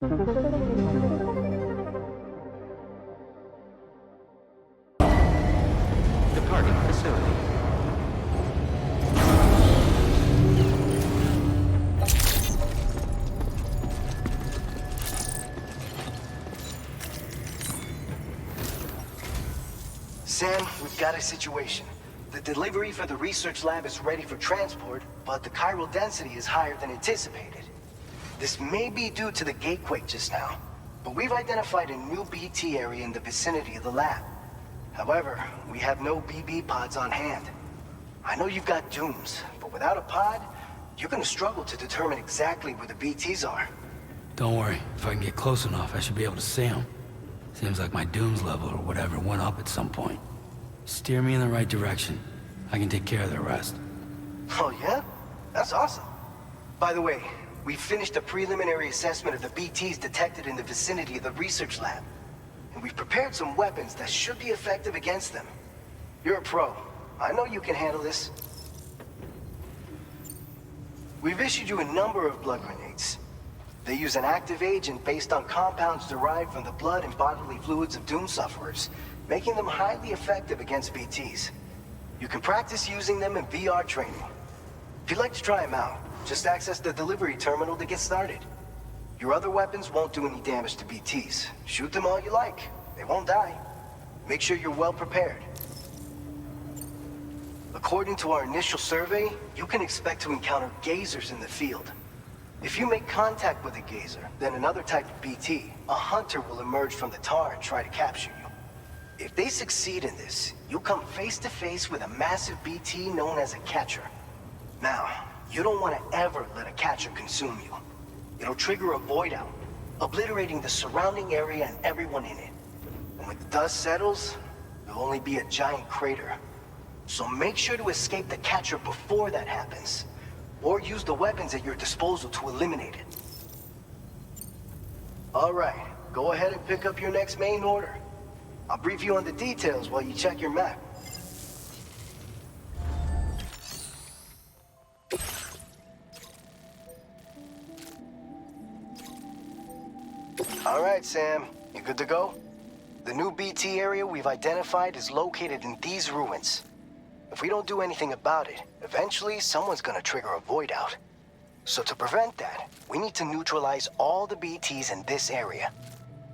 Departing facility. Sam, we've got a situation. The delivery for the research lab is ready for transport, but the chiral density is higher than anticipated. This may be due to the gatequake just now, but we've identified a new BT area in the vicinity of the lab. However, we have no BB pods on hand. I know you've got dooms, but without a pod, you're gonna struggle to determine exactly where the BTs are. Don't worry, if I can get close enough, I should be able to see them. Seems like my dooms level or whatever went up at some point. Steer me in the right direction. I can take care of the rest. Oh yeah? That's awesome. By the way, we finished a preliminary assessment of the BTs detected in the vicinity of the research lab. And we've prepared some weapons that should be effective against them. You're a pro. I know you can handle this. We've issued you a number of blood grenades. They use an active agent based on compounds derived from the blood and bodily fluids of Doom sufferers, making them highly effective against BTs. You can practice using them in VR training. If you'd like to try them out, just access the delivery terminal to get started. Your other weapons won't do any damage to BTs. Shoot them all you like. They won't die. Make sure you're well prepared. According to our initial survey, you can expect to encounter gazers in the field. If you make contact with a gazer, then another type of BT, a hunter will emerge from the tar and try to capture you. If they succeed in this, you'll come face to face with a massive BT known as a catcher. Now, you don't want to ever let a catcher consume you. It'll trigger a void out, obliterating the surrounding area and everyone in it. And when the dust settles, there'll only be a giant crater. So make sure to escape the catcher before that happens, or use the weapons at your disposal to eliminate it. All right, go ahead and pick up your next main order. I'll brief you on the details while you check your map. All right, Sam. You good to go? The new BT area we've identified is located in these ruins. If we don't do anything about it, eventually someone's gonna trigger a void out. So to prevent that, we need to neutralize all the BTs in this area.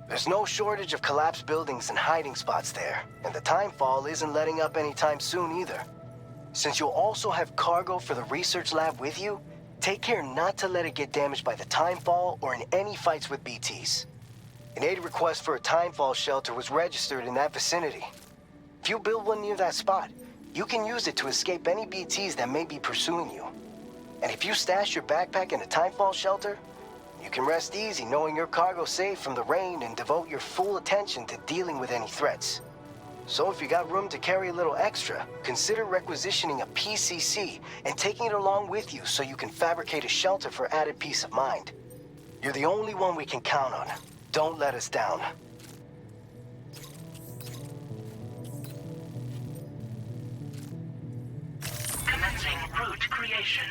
There's no shortage of collapsed buildings and hiding spots there, and the timefall isn't letting up anytime soon either. Since you'll also have cargo for the research lab with you, take care not to let it get damaged by the timefall or in any fights with BTs. An aid request for a timefall shelter was registered in that vicinity. If you build one near that spot, you can use it to escape any BTs that may be pursuing you. And if you stash your backpack in a timefall shelter, you can rest easy knowing your cargo's safe from the rain and devote your full attention to dealing with any threats. So if you got room to carry a little extra, consider requisitioning a PCC and taking it along with you so you can fabricate a shelter for added peace of mind. You're the only one we can count on. Don't let us down. Commencing route creation.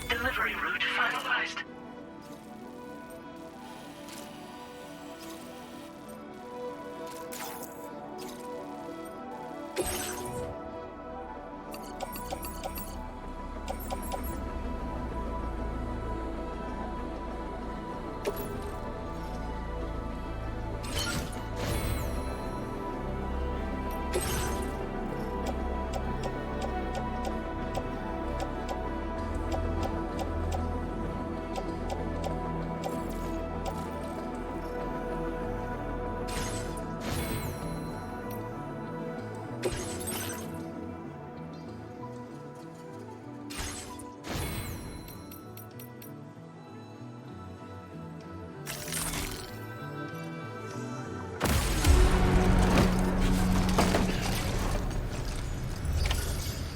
Delivery route finalized.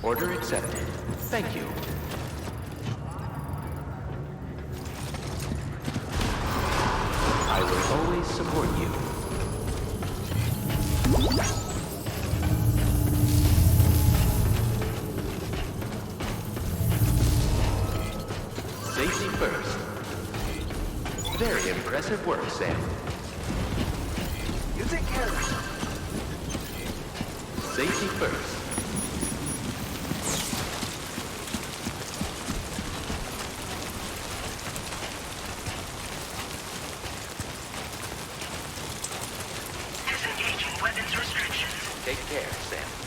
Order accepted. Thank you. I will always support you. Impressive work, Sam. You take care of yourself. Safety first. Disengaging weapons restrictions. Take care, Sam.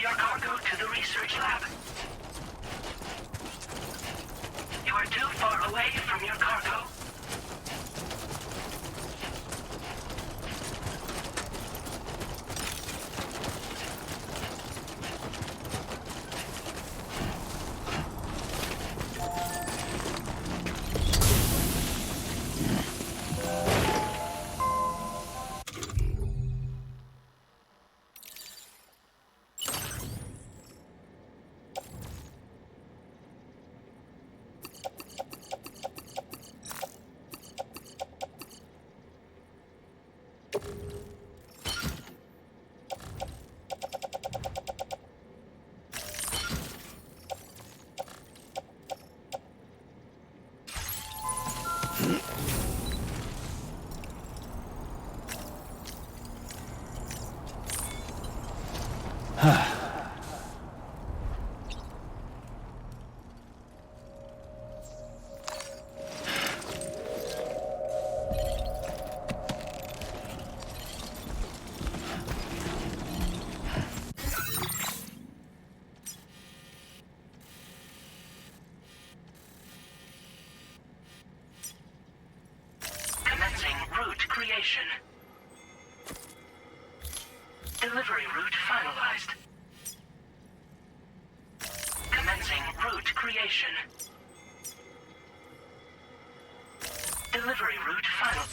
your cargo to the research lab. You are too far away from your cargo. Commencing route creation. Delivery route finalized. Commencing route creation. Delivery route final.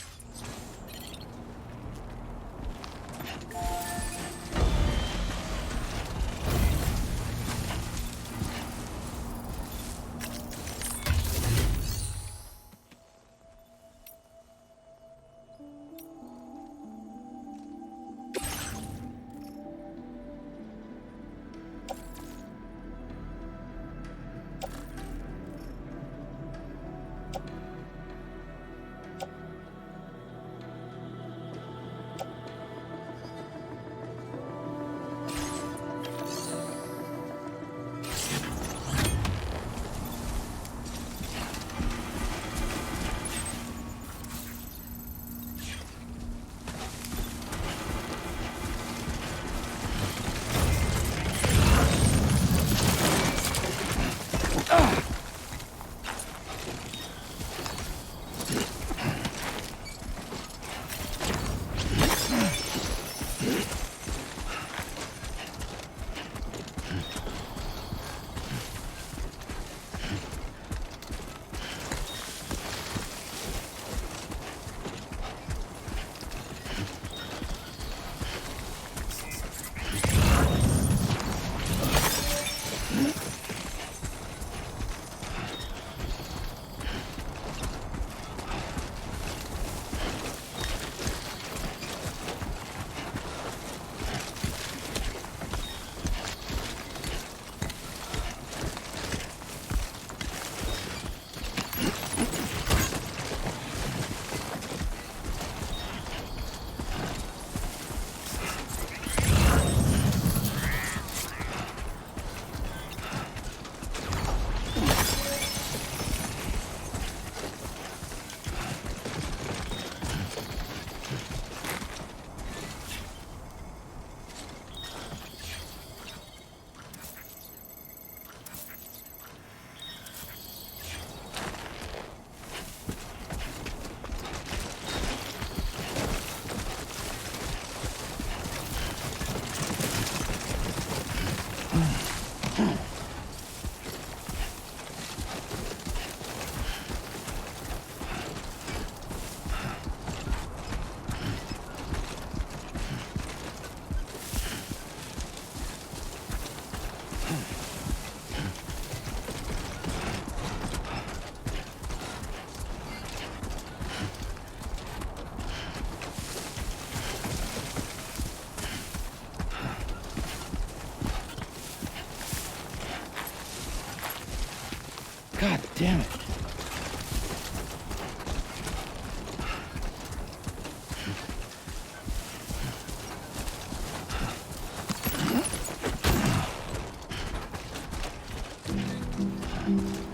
God damn it.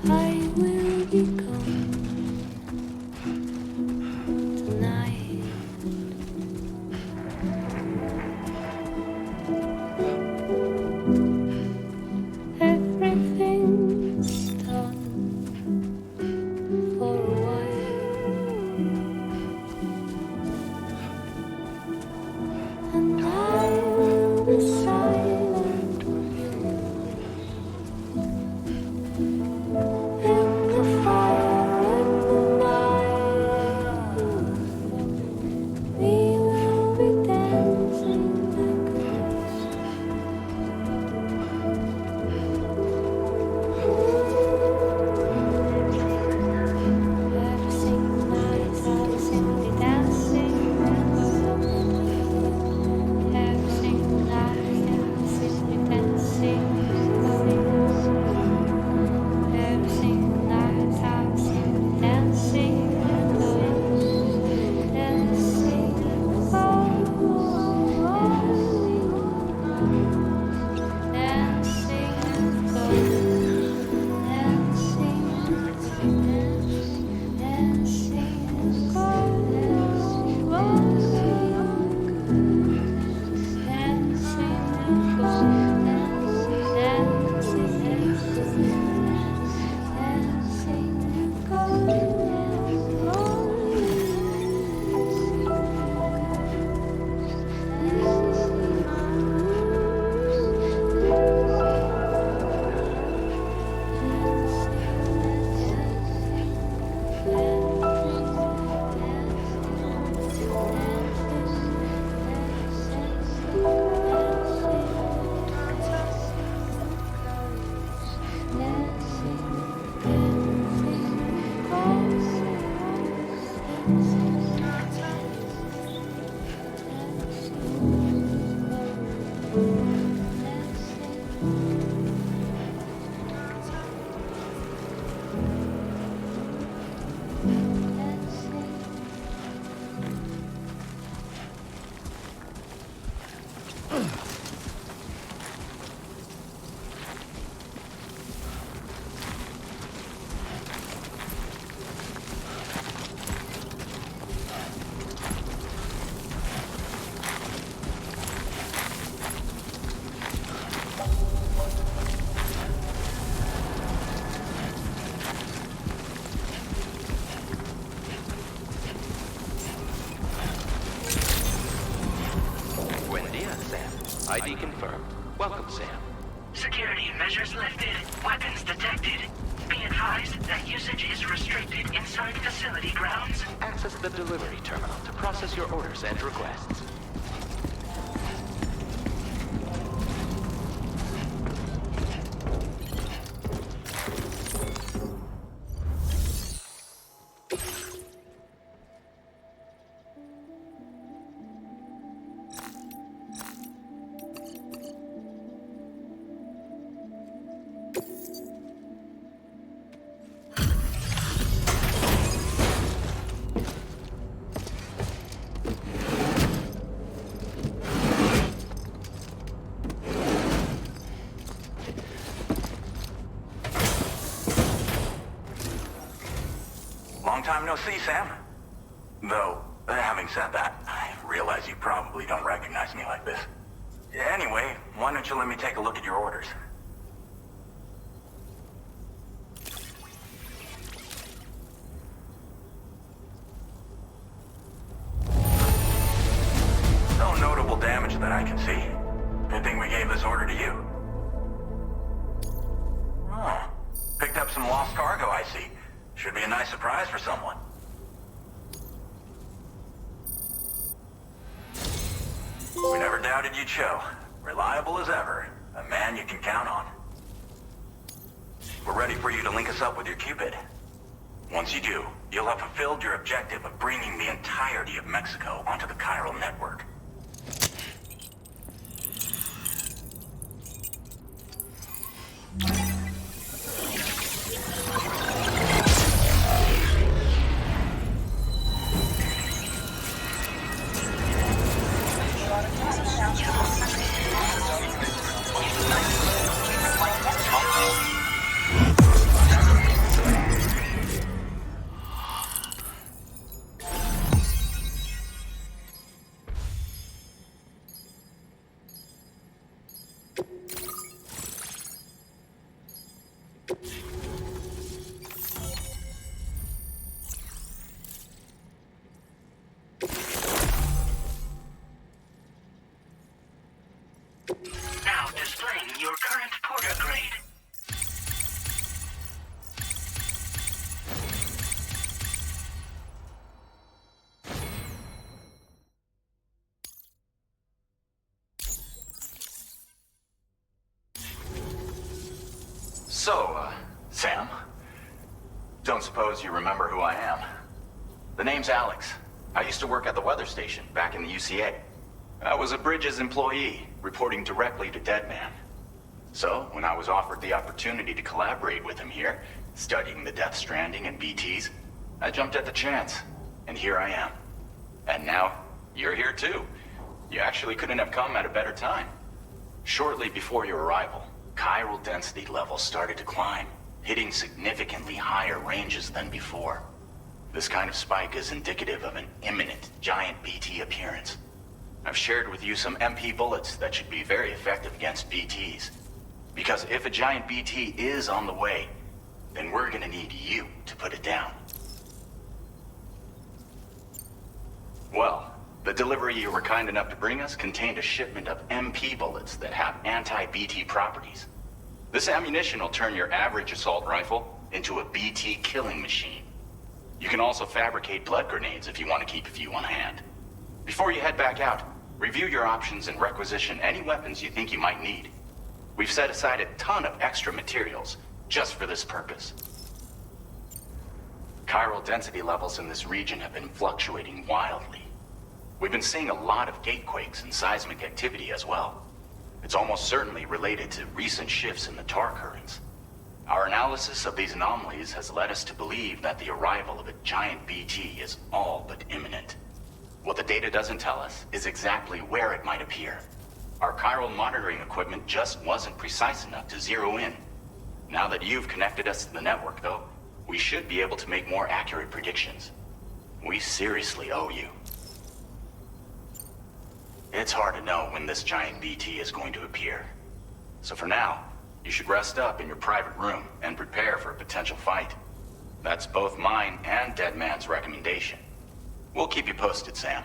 I will be gone tonight. Buen dia, Sam. ID confirmed. Welcome, Sam. Security measures lifted. Weapons detected. Be advised that usage is restricted inside facility grounds. Access the delivery terminal to process your orders and requests. Long time no see, Sam. Though, having said that, I realize you probably don't recognize me like this. Anyway, why don't you let me take a look at your orders? No notable damage that I can see. Good thing we gave this order to you. Oh, picked up some lost cargo, I see. Should be a nice surprise for someone. We never doubted you'd show. Reliable as ever. A man you can count on. We're ready for you to link us up with your Cupid. Once you do, you'll have fulfilled your objective of bringing the entirety of Mexico onto the chiral network. Now displaying your current porter grade. So, Sam? Don't suppose you remember who I am? The name's Alex. I used to work at the weather station back in the UCA. I was a Bridges employee, reporting directly to Deadman. So, when I was offered the opportunity to collaborate with him here, studying the Death Stranding and BTs, I jumped at the chance, and here I am. And now, you're here too. You actually couldn't have come at a better time. Shortly before your arrival, chiral density levels started to climb, hitting significantly higher ranges than before. This kind of spike is indicative of an imminent giant BT appearance. I've shared with you some MP bullets that should be very effective against BTs. Because if a giant BT is on the way, then we're gonna need you to put it down. Well, the delivery you were kind enough to bring us contained a shipment of MP bullets that have anti-BT properties. This ammunition will turn your average assault rifle into a BT killing machine. You can also fabricate blood grenades if you want to keep a few on hand. Before you head back out, review your options and requisition any weapons you think you might need. We've set aside a ton of extra materials just for this purpose. Chiral density levels in this region have been fluctuating wildly. We've been seeing a lot of gatequakes and seismic activity as well. It's almost certainly related to recent shifts in the tar currents. Our analysis of these anomalies has led us to believe that the arrival of a giant BT is all but imminent. What the data doesn't tell us is exactly where it might appear. Our chiral monitoring equipment just wasn't precise enough to zero in. Now that you've connected us to the network, though, we should be able to make more accurate predictions. We seriously owe you. It's hard to know when this giant BT is going to appear. So for now, you should rest up in your private room and prepare for a potential fight. That's both mine and Deadman's recommendation. We'll keep you posted, Sam.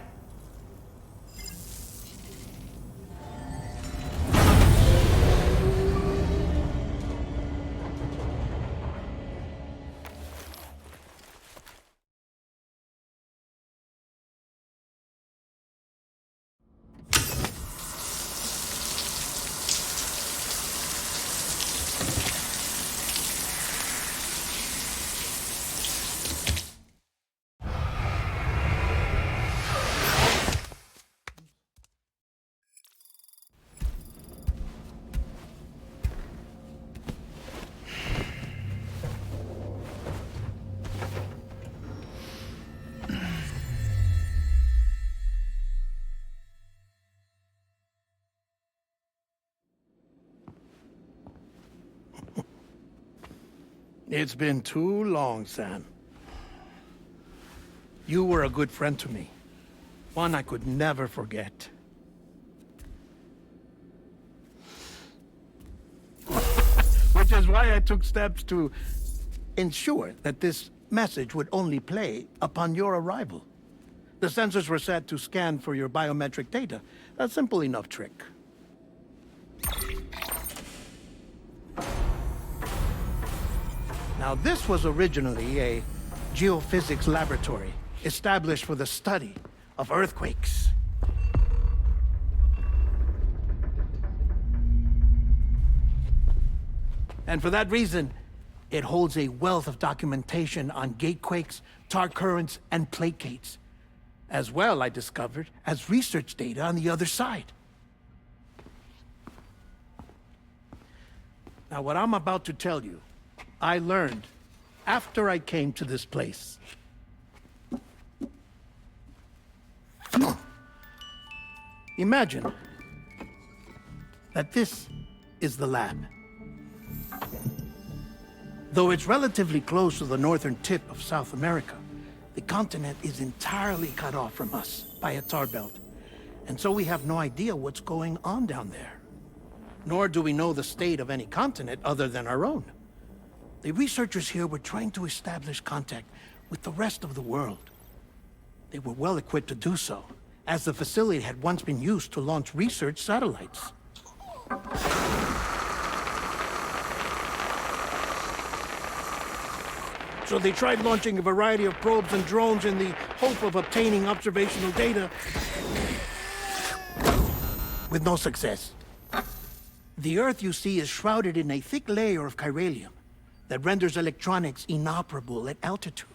It's been too long, Sam. You were a good friend to me. One I could never forget. Which is why I took steps to ensure that this message would only play upon your arrival. The sensors were set to scan for your biometric data. A simple enough trick. Now, this was originally a geophysics laboratory established for the study of earthquakes. And for that reason, it holds a wealth of documentation on gatequakes, tar currents, and placates. As well, I discovered, as research data on the other side. Now, what I'm about to tell you, I learned after I came to this place. Imagine that this is the lab. Though it's relatively close to the northern tip of South America, the continent is entirely cut off from us by a tar belt. And so we have no idea what's going on down there. Nor do we know the state of any continent other than our own. The researchers here were trying to establish contact with the rest of the world. They were well equipped to do so, as the facility had once been used to launch research satellites. So they tried launching a variety of probes and drones in the hope of obtaining observational data, with no success. The Earth, you see, is shrouded in a thick layer of chiralium that renders electronics inoperable at altitude.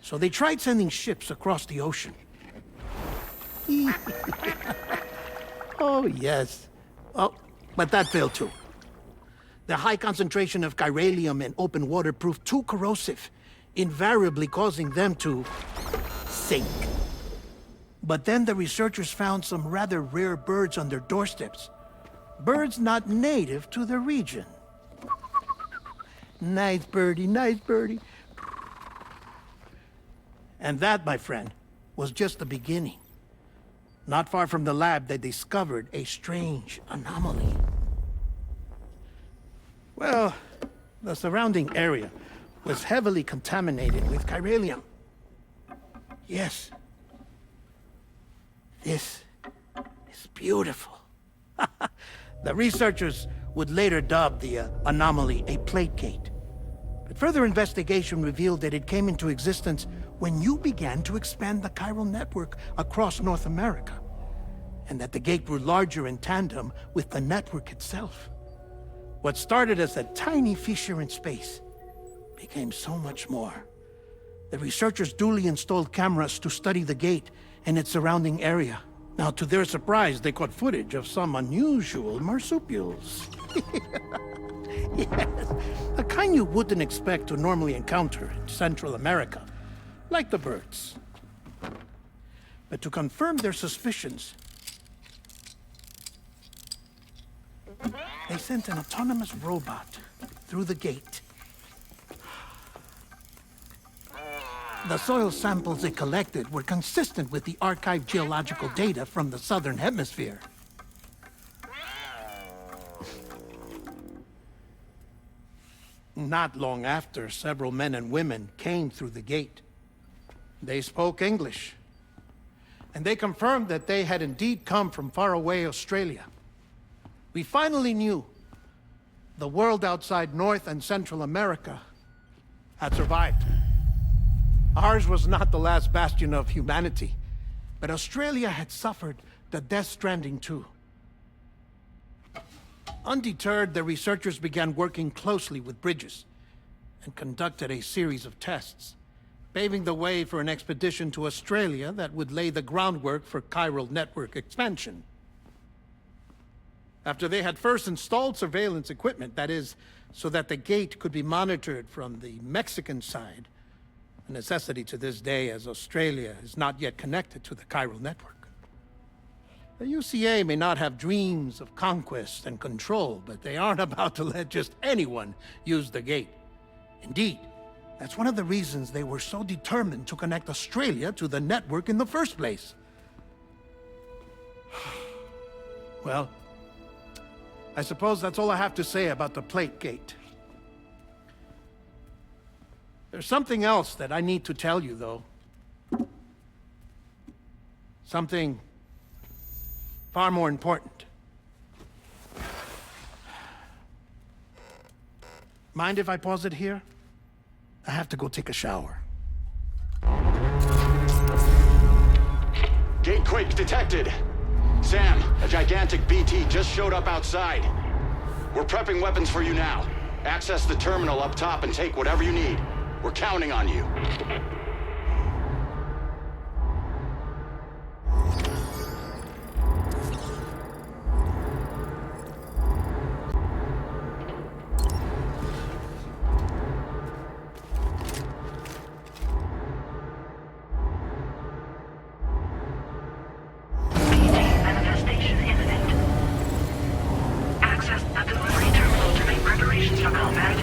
So they tried sending ships across the ocean. Oh, yes. Oh, but that failed too. The high concentration of chiralium in open water proved too corrosive, invariably causing them to sink. But then the researchers found some rather rare birds on their doorsteps. Birds not native to the region. Nice birdie, nice birdie. And that, my friend, was just the beginning. Not far from the lab, they discovered a strange anomaly. Well, the surrounding area was heavily contaminated with chiralium. Yes. This is beautiful. The researchers would later dub the anomaly a placate. But further investigation revealed that it came into existence when you began to expand the chiral network across North America, and that the gate grew larger in tandem with the network itself. What started as a tiny fissure in space became so much more. The researchers duly installed cameras to study the gate and its surrounding area, Now, to their surprise, they caught footage of some unusual marsupials. Yes, a kind you wouldn't expect to normally encounter in Central America, like the birds. But to confirm their suspicions, they sent an autonomous robot through the gate. The soil samples it collected were consistent with the archived geological data from the Southern Hemisphere. Not long after, several men and women came through the gate. They spoke English, and they confirmed that they had indeed come from faraway Australia. We finally knew the world outside North and Central America had survived. Ours was not the last bastion of humanity, but Australia had suffered the Death Stranding too. Undeterred, the researchers began working closely with Bridges and conducted a series of tests, paving the way for an expedition to Australia that would lay the groundwork for chiral network expansion. After they had first installed surveillance equipment, that is, so that the gate could be monitored from the Mexican side, a necessity to this day as Australia is not yet connected to the chiral network. The UCA may not have dreams of conquest and control, but they aren't about to let just anyone use the gate. Indeed, that's one of the reasons they were so determined to connect Australia to the network in the first place. Well, I suppose that's all I have to say about the plate gate. There's something else that I need to tell you, though. Something far more important. Mind if I pause it here? I have to go take a shower. Gate quake detected. Sam, a gigantic BT just showed up outside. We're prepping weapons for you now. Access the terminal up top and take whatever you need. We're counting on you. Manifestation imminent. Access the delivery terminal to make preparations for combat.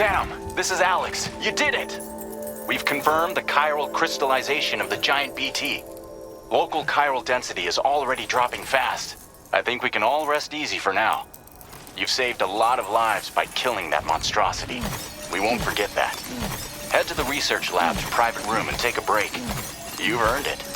Sam, this is Alex. You did it! We've confirmed the chiral crystallization of the giant BT. Local chiral density is already dropping fast. I think we can all rest easy for now. You've saved a lot of lives by killing that monstrosity. We won't forget that. Head to the research lab's private room and take a break. You've earned it.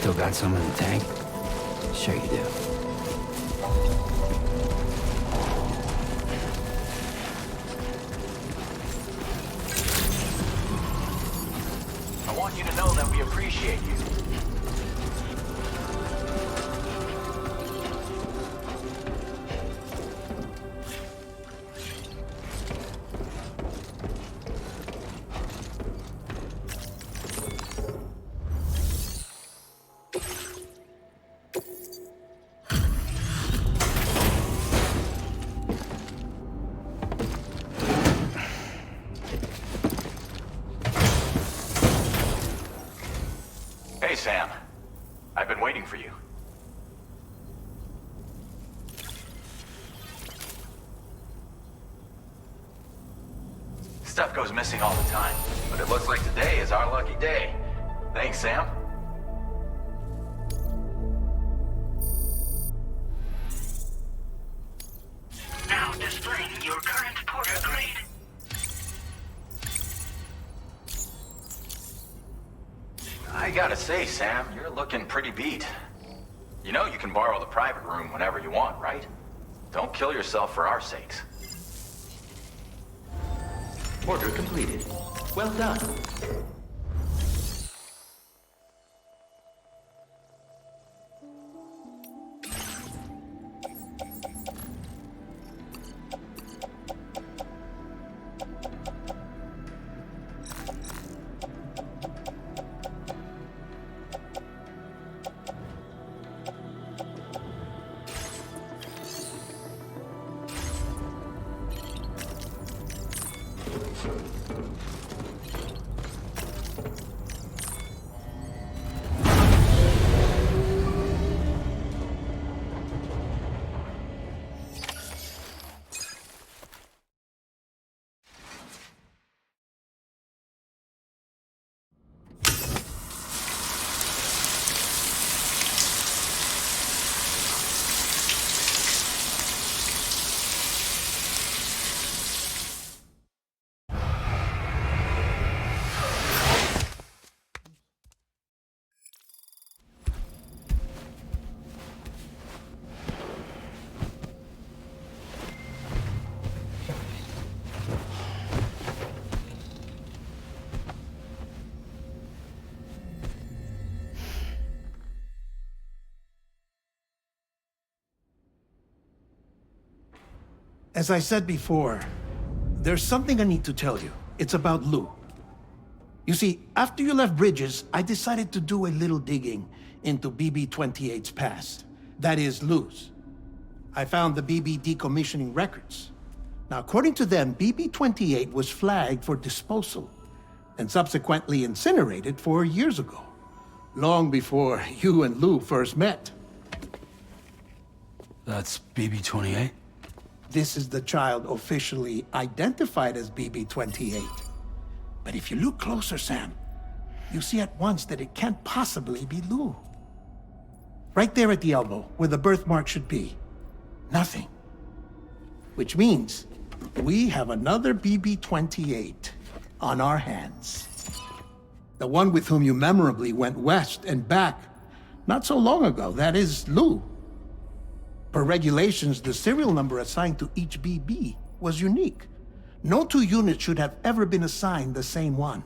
Still got some in the tank? Sure you do. I want you to know that we appreciate you. Hey, Sam. I've been waiting for you. Stuff goes missing all the time, but it looks like today is our lucky day. Thanks, Sam. Now displaying your current porter grade. I gotta say, Sam, you're looking pretty beat. You know you can borrow the private room whenever you want, right? Don't kill yourself for our sakes. Order completed. Well done. As I said before, there's something I need to tell you. It's about Lou. You see, after you left Bridges, I decided to do a little digging into BB-28's past. That is, Lou's. I found the BB decommissioning records. Now, according to them, BB-28 was flagged for disposal and subsequently incinerated 4 years ago, long before you and Lou first met. That's BB-28? This is the child officially identified as BB-28. But if you look closer, Sam, you see at once that it can't possibly be Lou. Right there at the elbow, where the birthmark should be. Nothing. Which means we have another BB-28 on our hands. The one with whom you memorably went west and back not so long ago, that is Lou. Per regulations, the serial number assigned to each BB was unique. No two units should have ever been assigned the same one.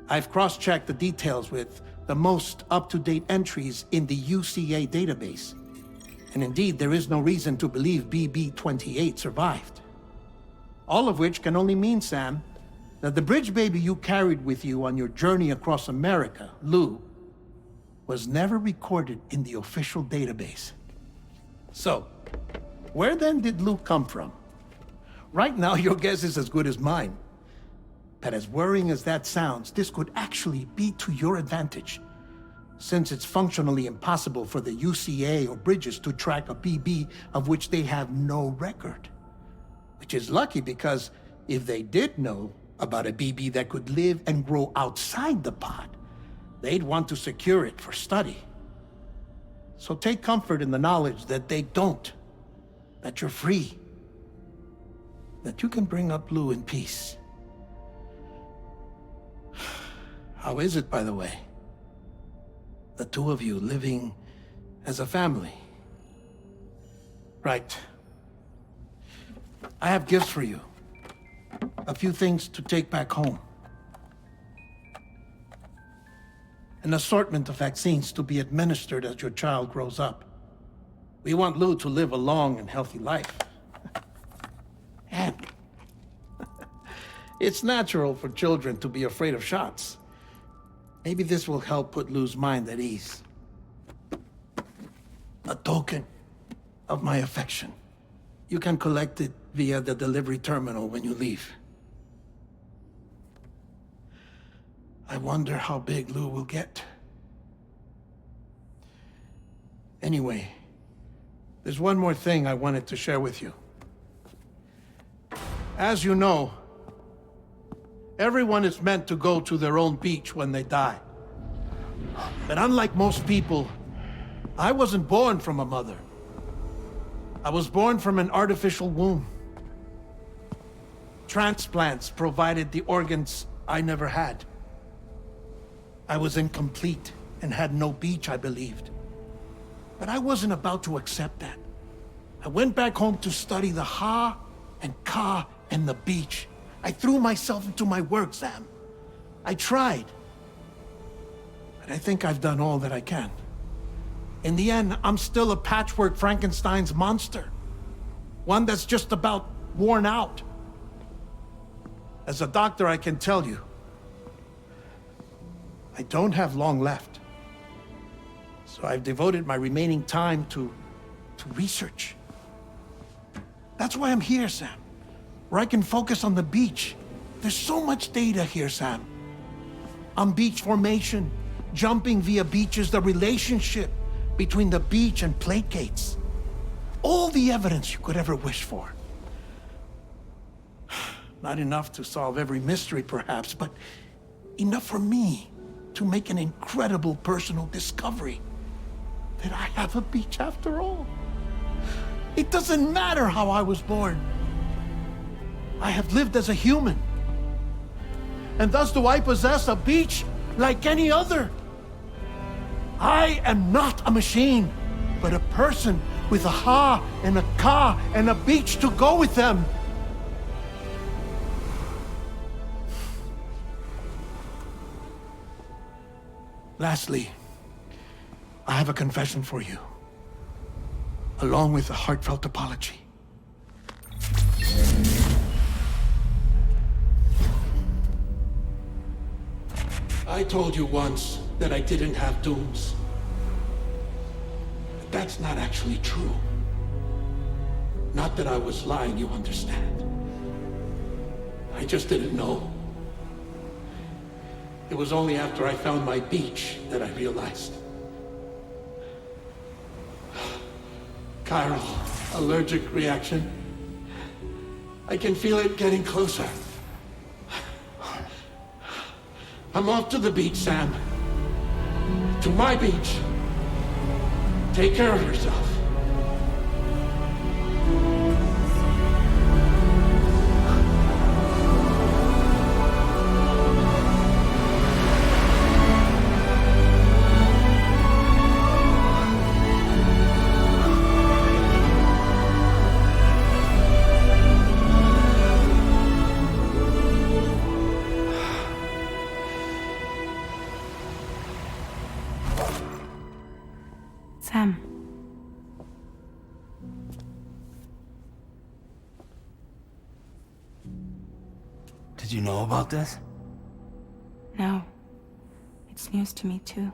I've cross-checked the details with the most up-to-date entries in the UCA database. And indeed, there is no reason to believe BB-28 survived. All of which can only mean, Sam, that the bridge baby you carried with you on your journey across America, Lou, was never recorded in the official database. So, where then did Lou come from? Right now, your guess is as good as mine. But as worrying as that sounds, this could actually be to your advantage, since it's functionally impossible for the UCA or Bridges to track a BB of which they have no record. Which is lucky because if they did know about a BB that could live and grow outside the pod, they'd want to secure it for study. So take comfort in the knowledge that they don't, that you're free, that you can bring up Lou in peace. How is it, by the way? The two of you living as a family. Right. I have gifts for you. A few things to take back home. An assortment of vaccines to be administered as your child grows up. We want Lou to live a long and healthy life. And it's natural for children to be afraid of shots. Maybe this will help put Lou's mind at ease. A token of my affection. You can collect it via the delivery terminal when you leave. I wonder how big Lou will get. Anyway, there's one more thing I wanted to share with you. As you know, everyone is meant to go to their own beach when they die. But unlike most people, I wasn't born from a mother. I was born from an artificial womb. Transplants provided the organs I never had. I was incomplete and had no beach, I believed. But I wasn't about to accept that. I went back home to study the Ha and Ka and the beach. I threw myself into my work, Sam. I tried. But I think I've done all that I can. In the end, I'm still a patchwork Frankenstein's monster. One that's just about worn out. As a doctor, I can tell you, I don't have long left. So I've devoted my remaining time to research. That's why I'm here, Sam. Where I can focus on the beach. There's so much data here, Sam. On beach formation, jumping via beaches, the relationship between the beach and placates. All the evidence you could ever wish for. Not enough to solve every mystery, perhaps, but enough for me to make an incredible personal discovery that I have a beach after all. It doesn't matter how I was born. I have lived as a human. And thus do I possess a beach like any other. I am not a machine, but a person with a Ha and a Ka and a beach to go with them. Lastly, I have a confession for you, along with a heartfelt apology. I told you once that I didn't have dooms. But that's not actually true. Not that I was lying, you understand. I just didn't know. It was only after I found my beach that I realized. Chiral allergic reaction. I can feel it getting closer. I'm off to the beach, Sam. To my beach. Take care of yourself. Sam. Did you know about this? No. It's news to me, too.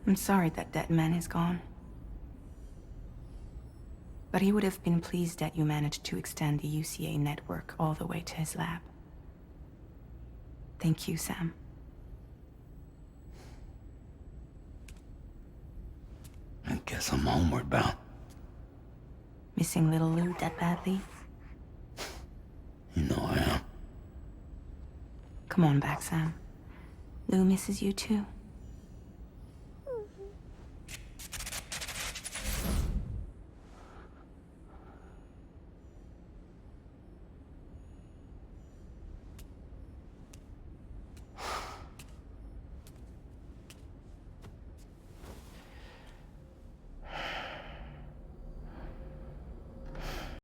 I'm sorry that that man is gone. But he would have been pleased that you managed to extend the UCA network all the way to his lab. Thank you, Sam. I guess I'm homeward bound. Missing little Lou that badly? You know I am. Come on back, Sam. Lou misses you too.